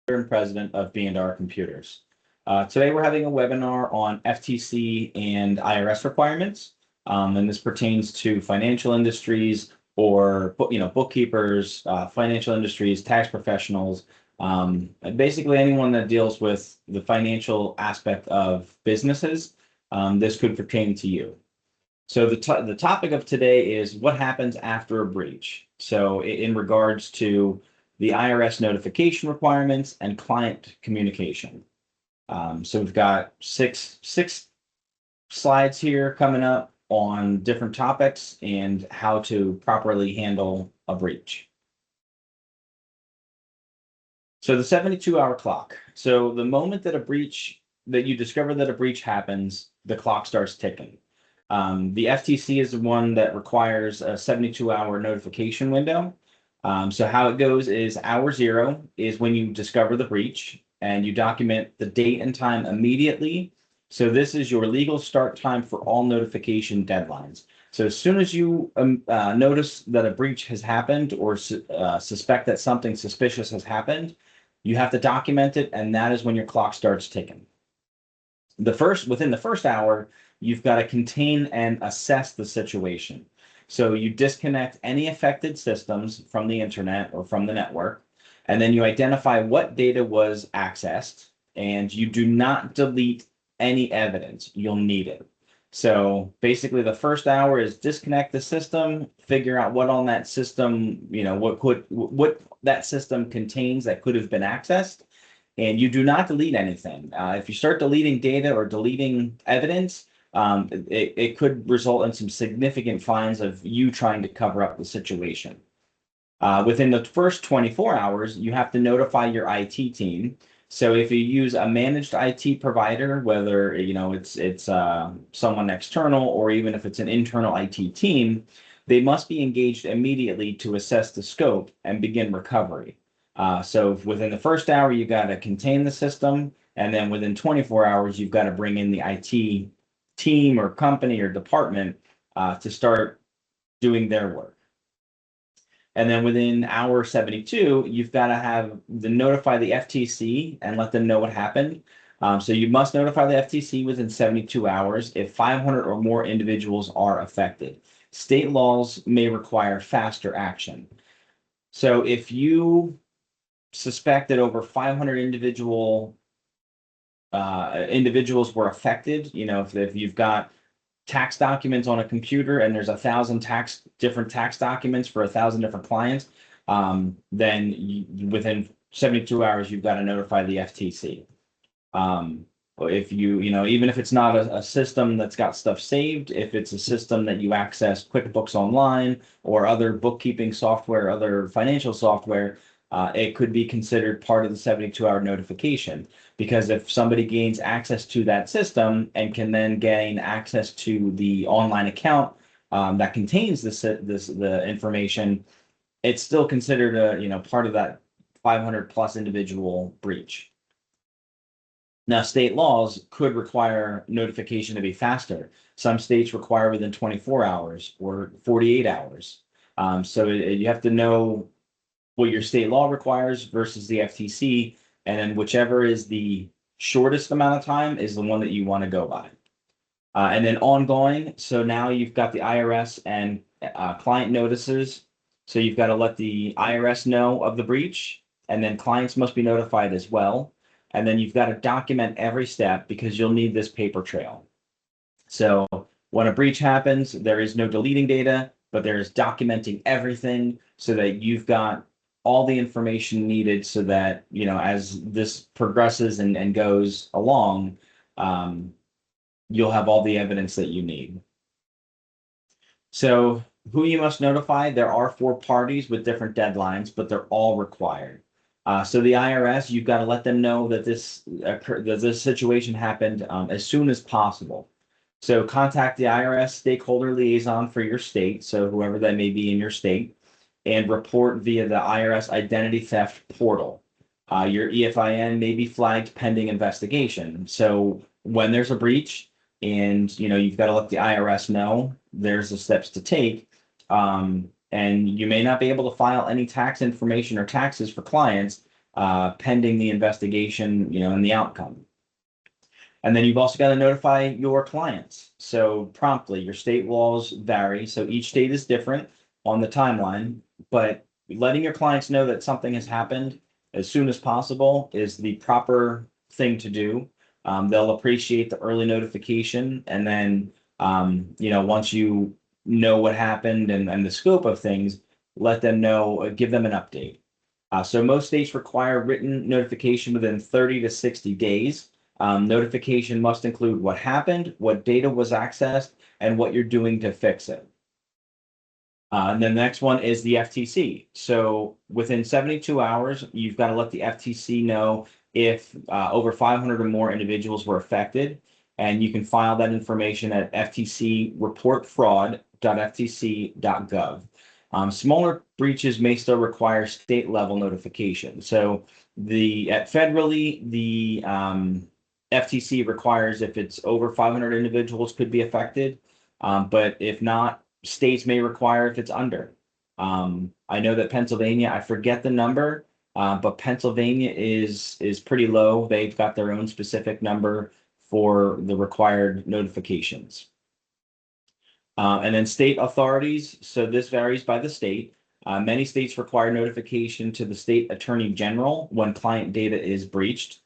and president of B&R Computers. Today we're having a webinar on FTC and IRS requirements, and this pertains to financial industries or bookkeepers, financial industries, tax professionals, and basically anyone that deals with the financial aspect of businesses. This could pertain to you. So the topic of today is what happens after a breach. So in regards to the IRS notification requirements and client communication. So we've got six slides here coming up on different topics and how to properly handle a breach. So the 72-hour clock. So the moment that you discover that a breach happens, the clock starts ticking. The FTC is the one that requires a 72-hour notification window. So how it goes is hour zero is when you discover the breach and you document the date and time immediately. So this is your legal start time for all notification deadlines. So as soon as you notice that a breach has happened or suspect that something suspicious has happened, you have to document it, and that is when your clock starts ticking. Within the first hour, you've got to contain and assess the situation. So you disconnect any affected systems from the internet or from the network, and then you identify what data was accessed, and you do not delete any evidence. You'll need it. So basically the first hour is disconnect the system, figure out what on that system, what that system contains that could have been accessed, and you do not delete anything. If you start deleting data or deleting evidence, it could result in some significant fines of you trying to cover up the situation. Within the first 24 hours, you have to notify your IT team. So if you use a managed IT provider, whether it's someone external or even if it's an internal IT team, they must be engaged immediately to assess the scope and begin recovery. So within the first hour, you got to contain the system, and then within 24 hours, you've got to bring in the IT team or company or department to start doing their work. And then within hour 72, you've got to notify the FTC and let them know what happened. So you must notify the FTC within 72 hours if 500 or more individuals are affected. State laws may require faster action. So if you suspect that over 500 individuals were affected, if you've got tax documents on a computer and there's 1,000 different tax documents for 1,000 different clients, then within 72 hours, you've got to notify the FTC. If even if it's not a system that's got stuff saved, if it's a system that you access QuickBooks Online or other bookkeeping software, other financial software, it could be considered part of the 72-hour notification, because if somebody gains access to that system and can then gain access to the online account that contains the information, it's still considered part of that 500 plus individual breach. Now, state laws could require notification to be faster. Some states require within 24 hours or 48 hours. So you have to know what your state law requires versus the FTC, and then whichever is the shortest amount of time is the one that you want to go by. And then ongoing, so now you've got the IRS and client notices. So you've got to let the IRS know of the breach, and then clients must be notified as well. And then you've got to document every step because you'll need this paper trail. So when a breach happens, there is no deleting data, but there is documenting everything so that you've got all the information needed so that, as this progresses and goes along, you'll have all the evidence that you need. So who you must notify, there are 4 parties with different deadlines, but they're all required. So the IRS, you've got to let them know that this situation happened as soon as possible. So contact the IRS stakeholder liaison for your state, so whoever that may be in your state, and report via the IRS identity theft portal. Your EFIN may be flagged pending investigation. So when there's a breach and you've got to let the IRS know, there's the steps to take. And you may not be able to file any tax information or taxes for clients pending the investigation, and the outcome. And then you've also got to notify your clients. So promptly, your state laws vary. So each state is different on the timeline, but letting your clients know that something has happened as soon as possible is the proper thing to do. They'll appreciate the early notification. And then, once you know what happened and the scope of things, let them know, give them an update. So most states require written notification within 30 to 60 days. Notification must include what happened, what data was accessed, and what you're doing to fix it. And then the next one is the FTC. So within 72 hours, you've got to let the FTC know if over 500 or more individuals were affected. And you can file that information at ftcreportfraud.ftc.gov. Smaller breaches may still require state level notification. So federally, the FTC requires if it's over 500 individuals could be affected. But if not, states may require if it's under. I know that Pennsylvania, I forget the number, but Pennsylvania is pretty low. They've got their own specific number for the required notifications. And then state authorities. So this varies by the state. Many states require notification to the state attorney general when client data is breached.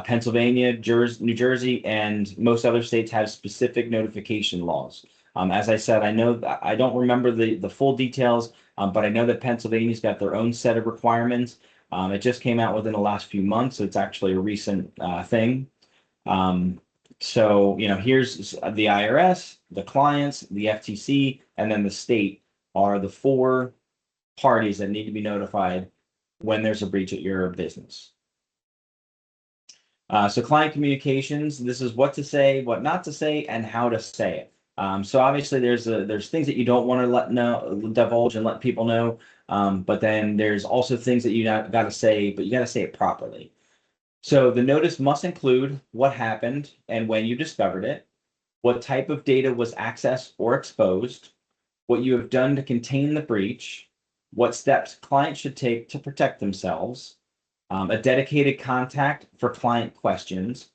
Pennsylvania, New Jersey, and most other states have specific notification laws. As I said, I don't remember the full details, but I know that Pennsylvania's got their own set of requirements. It just came out within the last few months, so it's actually a recent thing. So, here's the IRS, the clients, the FTC, and then the state are the four parties that need to be notified when there's a breach at your business. So client communications, this is what to say, what not to say, and how to say it. So obviously there's things that you don't want to divulge and let people know. But then there's also things that you got to say, but you got to say it properly. So the notice must include what happened and when you discovered it, what type of data was accessed or exposed, what you have done to contain the breach, what steps clients should take to protect themselves, a dedicated contact for client questions,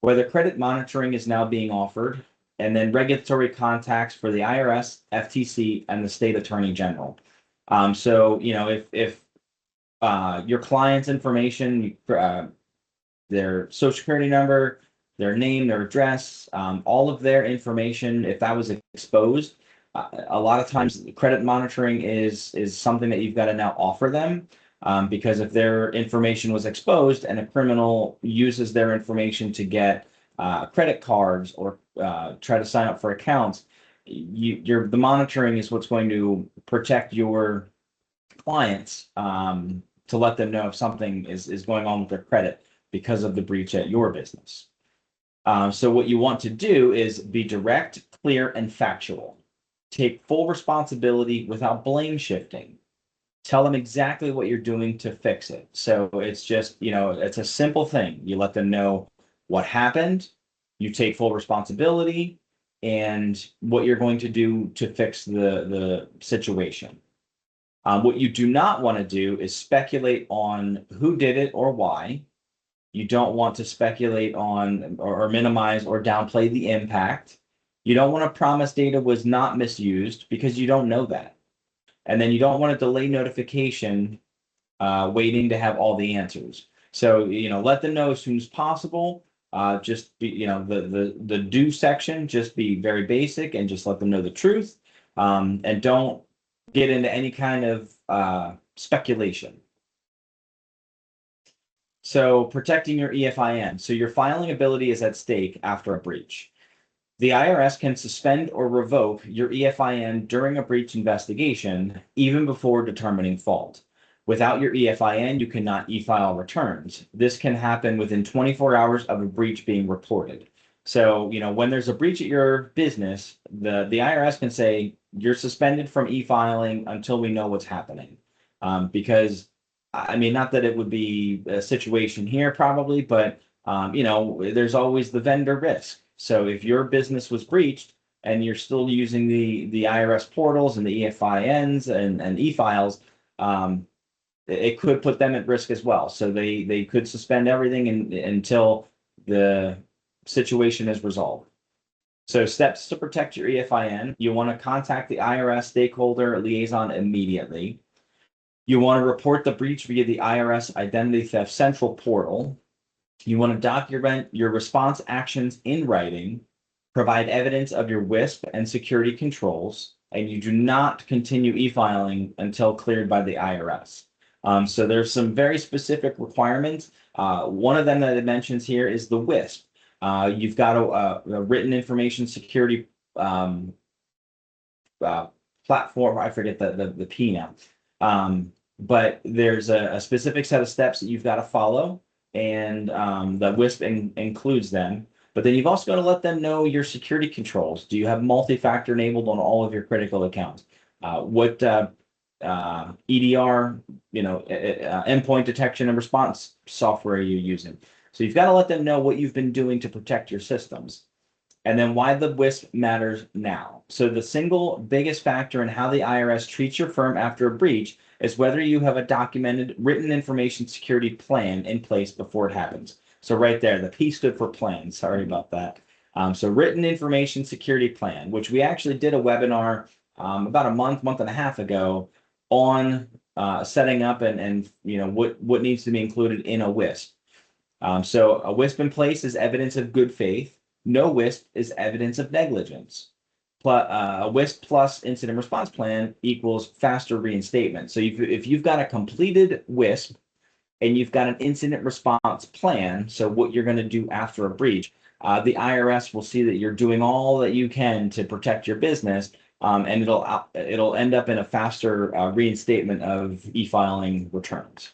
whether credit monitoring is now being offered, and then regulatory contacts for the IRS, FTC, and the state attorney general. So, if your client's information, their social security number, their name, their address, all of their information, if that was exposed, a lot of times credit monitoring is something that you've got to now offer them. Because if their information was exposed and a criminal uses their information to get credit cards or try to sign up for accounts, the monitoring is what's going to protect your clients to let them know if something is going on with their credit because of the breach at your business. So what you want to do is be direct, clear, and factual. Take full responsibility without blame shifting. Tell them exactly what you're doing to fix it. So it's just, it's a simple thing. You let them know what happened, you take full responsibility, and what you're going to do to fix the situation. What you do not want to do is speculate on who did it or why. You don't want to speculate on or minimize or downplay the impact. You don't want to promise data was not misused because you don't know that. And then you don't want to delay notification, waiting to have all the answers. So, let them know as soon as possible. Just be, the do section, just be very basic and just let them know the truth. And don't get into any kind of speculation. So protecting your EFIN. So your filing ability is at stake after a breach. The IRS can suspend or revoke your EFIN during a breach investigation, even before determining fault. Without your EFIN, you cannot e-file returns. This can happen within 24 hours of a breach being reported. So, when there's a breach at your business, the IRS can say, you're suspended from e-filing until we know what's happening. Because, not that it would be a situation here probably, but, there's always the vendor risk. So if your business was breached and you're still using the IRS portals and the EFINs and e-files, it could put them at risk as well. So they could suspend everything until the situation is resolved. So steps to protect your EFIN: you want to contact the IRS stakeholder liaison immediately. You want to report the breach via the IRS Identity Theft Central portal. You want to document your response actions in writing, provide evidence of your WISP and security controls, and you do not continue e-filing until cleared by the IRS. So there's some very specific requirements. One of them that it mentions here is the WISP. You've got a written information security platform. I forget the P now. But there's a specific set of steps that you've got to follow, and the WISP includes them. But then you've also got to let them know your security controls. Do you have multi-factor enabled on all of your critical accounts? What EDR, endpoint detection and response software are you using? So you've got to let them know what you've been doing to protect your systems. And then why the WISP matters now. So the single biggest factor in how the IRS treats your firm after a breach is whether you have a documented written information security plan in place before it happens. So right there, the P stood for plan. Sorry about that. So written information security plan, which we actually did a webinar about a month and a half ago on setting up and what needs to be included in a WISP. So a WISP in place is evidence of good faith. No WISP is evidence of negligence. A WISP plus incident response plan equals faster reinstatement. So if you've got a completed WISP and you've got an incident response plan, so what you're going to do after a breach, the IRS will see that you're doing all that you can to protect your business, and it'll end up in a faster reinstatement of e-filing returns.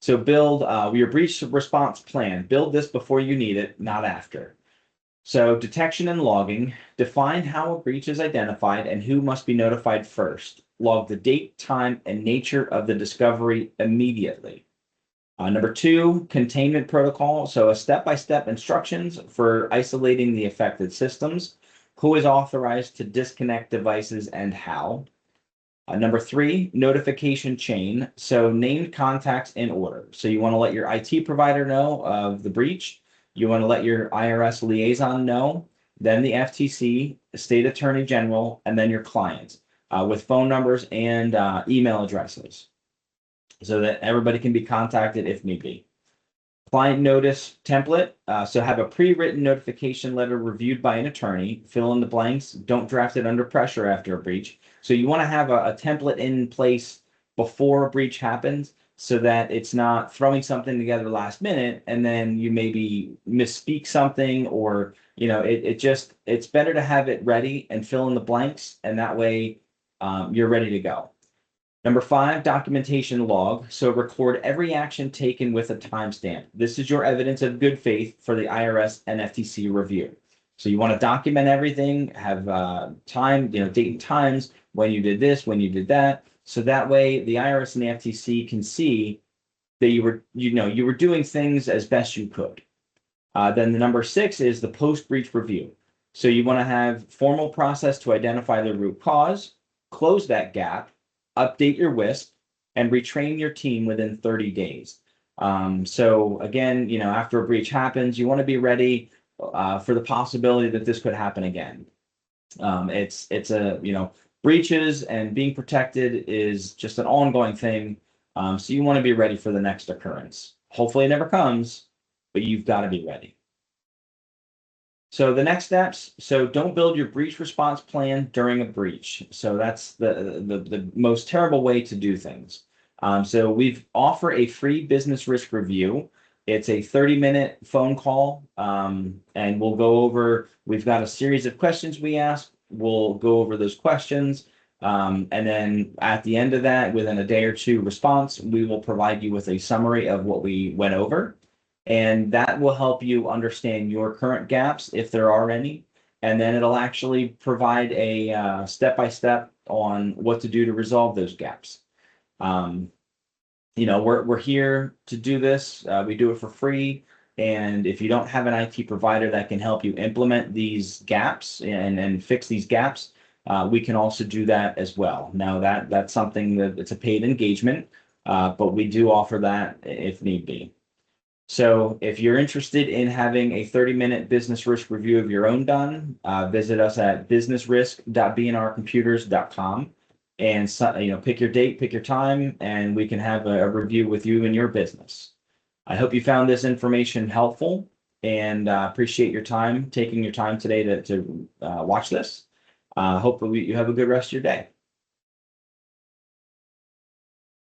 So build your breach response plan. Build this before you need it, not after. So detection and logging. Define how a breach is identified and who must be notified first. Log the date, time, and nature of the discovery immediately. Number 2, containment protocol. So a step-by-step instructions for isolating the affected systems. Who is authorized to disconnect devices and how. Number 3, notification chain. So named contacts in order. So you want to let your IT provider know of the breach. You want to let your IRS liaison know, then the FTC, the state attorney general, and then your clients with phone numbers and email addresses so that everybody can be contacted if need be. Client notice template. So have a pre-written notification letter reviewed by an attorney. Fill in the blanks. Don't draft it under pressure after a breach. So you want to have a template in place before a breach happens so that it's not throwing something together last minute and then you maybe misspeak something, or it's better to have it ready and fill in the blanks, and that way you're ready to go. Number 5, documentation log. So record every action taken with a timestamp. This is your evidence of good faith for the IRS and FTC review. So you want to document everything, have time, date and times, when you did this, when you did that. So that way the IRS and the FTC can see that you were doing things as best you could. Then the number 6 is the post-breach review. So you want to have formal process to identify the root cause, close that gap, update your WISP, and retrain your team within 30 days. So again, after a breach happens, you want to be ready for the possibility that this could happen again. Breaches and being protected is just an ongoing thing. So you want to be ready for the next occurrence. Hopefully it never comes, but you've got to be ready. So the next steps, so don't build your breach response plan during a breach. So that's the most terrible way to do things. So we offer a free business risk review. It's a 30-minute phone call, and we'll go over, we've got a series of questions we ask. We'll go over those questions. And then at the end of that, within a day or two response, we will provide you with a summary of what we went over. And that will help you understand your current gaps, if there are any. And then it'll actually provide a step-by-step on what to do to resolve those gaps. We're here to do this. We do it for free. And if you don't have an IT provider that can help you implement these gaps and fix these gaps, we can also do that as well. Now that's something that it's a paid engagement, but we do offer that if need be. So if you're interested in having a 30-minute business risk review of your own done, visit us at businessrisk.bnrcomputers.com and pick your date, pick your time, and we can have a review with you and your business. I hope you found this information helpful and appreciate your time, taking your time today to watch this. Hopefully you have a good rest of your day.